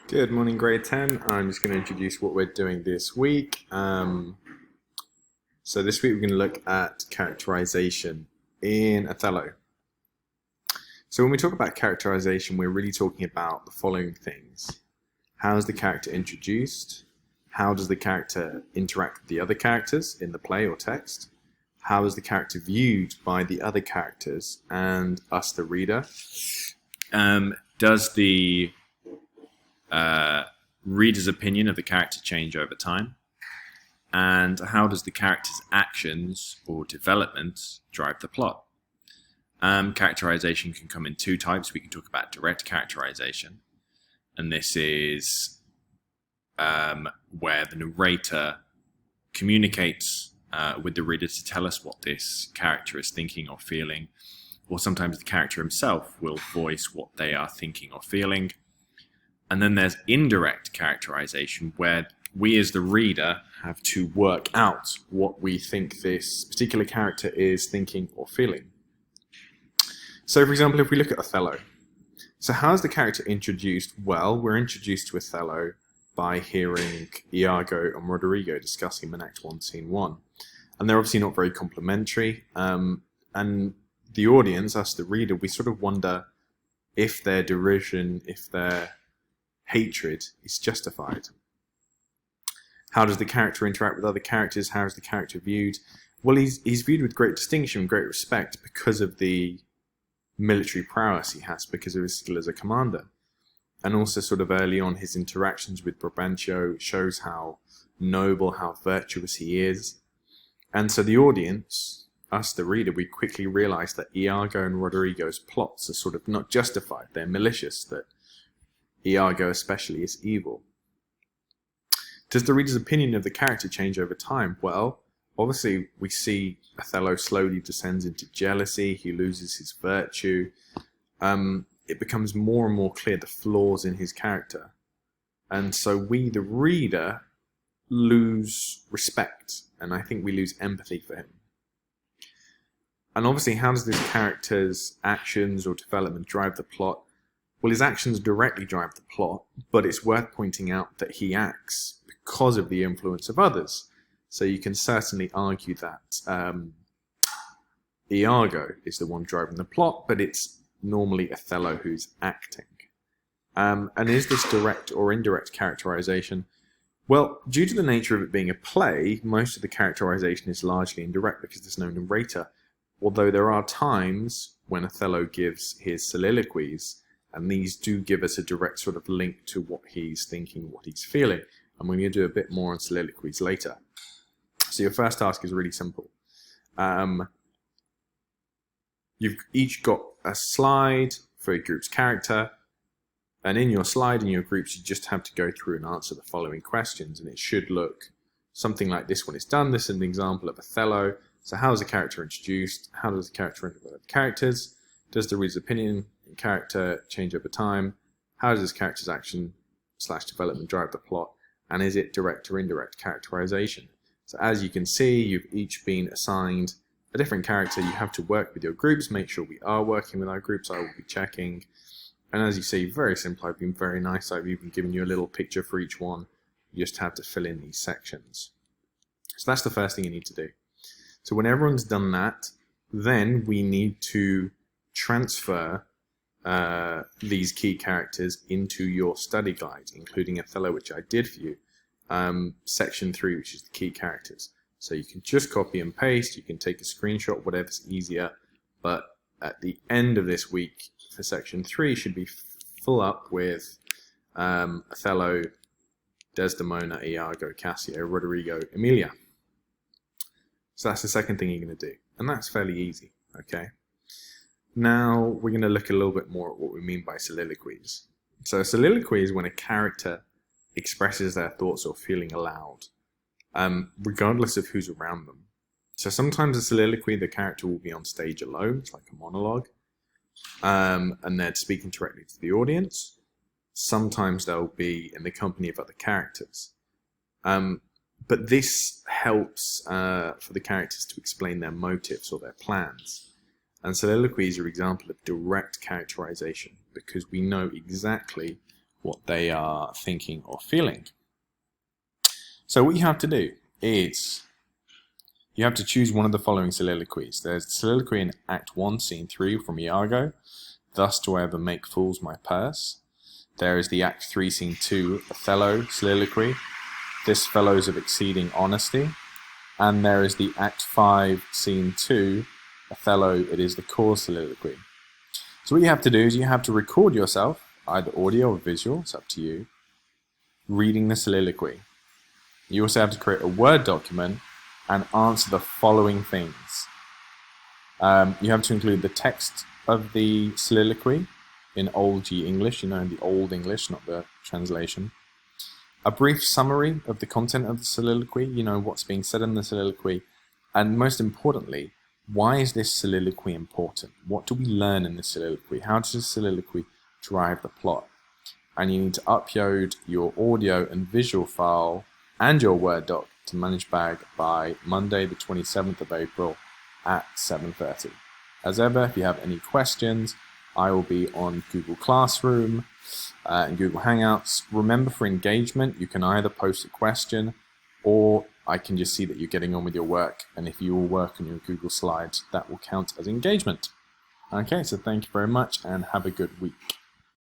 Good morning, grade 10. I'm just going to introduce what we're doing this week. So this week we're going to look at characterization in Othello. So when we talk about characterization, we're really talking about the following things. How is the character introduced? How does the character interact with the other characters in the play or text? How is the character viewed by the other characters and us, the reader? Does the reader's opinion of the character change over time? And how does the character's actions or development drive the plot? Characterization can come in two types. We can talk about direct characterization, and this is where the narrator communicates with the reader to tell us what this character is thinking or feeling, or sometimes the character himself will voice what they are thinking or feeling. And then there's indirect characterization, where we as the reader have to work out what we think this particular character is thinking or feeling. So, for example, if we look at Othello, so how is the character introduced? Well, we're introduced to Othello by hearing Iago and Roderigo discussing him in Act 1, Scene 1. And they're obviously not very complimentary. And the audience, us the reader, we sort of wonder if their derision, if their hatred is justified. How does the character interact with other characters? How is the character viewed? Well, he's viewed with great distinction and great respect because of the military prowess he has, because of his skill as a commander. And also sort of early on, his interactions with Brabantio shows how noble, how virtuous he is. And so the audience, us the reader, we quickly realize that Iago and Roderigo's plots are sort of not justified. They're malicious, that Iago especially is evil. Does the reader's opinion of the character change over time? Well, obviously we see Othello slowly descends into jealousy, he loses his virtue. It becomes more and more clear the flaws in his character. And so we, the reader, lose respect, and I think we lose empathy for him. And obviously, how does this character's actions or development drive the plot? Well, his actions directly drive the plot, but it's worth pointing out that he acts because of the influence of others. So you can certainly argue that Iago is the one driving the plot, but it's normally Othello who's acting. And is this direct or indirect characterization? Well, due to the nature of it being a play, most of the characterization is largely indirect because there's no narrator. Although there are times when Othello gives his soliloquies, and these do give us a direct sort of link to what he's thinking, what he's feeling. And we're going to do a bit more on soliloquies later. So your first task is really simple. You've each got a slide for a group's character. And in your slide, in your groups, you just have to go through and answer the following questions. And it should look something like this when it's done. This is an example of Othello. So how is the character introduced? How does the character interact with the characters? Does the reader's opinion in character change over time? How does this character's action/development drive the plot? And is it direct or indirect characterization? So as you can see, you've each been assigned a different character. You have to work with your groups, make sure we are working with our groups. I will be checking. And as you see, very simple. I've been very nice. I've even given you a little picture for each one. You just have to fill in these sections. So that's the first thing you need to do. So when everyone's done that, then we need to transfer these key characters into your study guide, including Othello, which I did for you. Section 3, which is the key characters. So you can just copy and paste, you can take a screenshot, whatever's easier, but at the end of this week for section 3 should be full up with Othello, Desdemona, Iago, Cassio, Roderigo, Emilia. So that's the second thing you're going to do, and that's fairly easy, okay? Now we're going to look a little bit more at what we mean by soliloquies. So a soliloquy is when a character expresses their thoughts or feeling aloud, regardless of who's around them. So sometimes a soliloquy, the character will be on stage alone, it's like a monologue, and they're speaking directly to the audience. Sometimes they'll be in the company of other characters. But this helps for the characters to explain their motives or their plans. And soliloquies are an example of direct characterization because we know exactly what they are thinking or feeling. So what you have to do is you have to choose one of the following soliloquies. There's the soliloquy in Act 1, Scene 3 from Iago, "Thus do I ever make fools my purse." There is the Act 3, Scene 2, Othello soliloquy, "This fellow's of exceeding honesty." And there is the Act 5, Scene 2, Othello, "It is the cause" soliloquy. So what you have to do is you have to record yourself, either audio or visual, it's up to you, reading the soliloquy. You also have to create a Word document and answer the following things. You have to include the text of the soliloquy in Old G English, the Old English, not the translation. A brief summary of the content of the soliloquy, what's being said in the soliloquy, and most importantly, why is this soliloquy important? What do we learn in the soliloquy? How does the soliloquy drive the plot? And you need to upload your audio and visual file and your Word doc to ManageBag by Monday the 27th of April at 7:30. As ever, if you have any questions, I will be on Google Classroom and Google Hangouts. Remember, for engagement, you can either post a question or I can just see that you're getting on with your work. And if you all work on your Google Slides, that will count as engagement. Okay, so thank you very much and have a good week.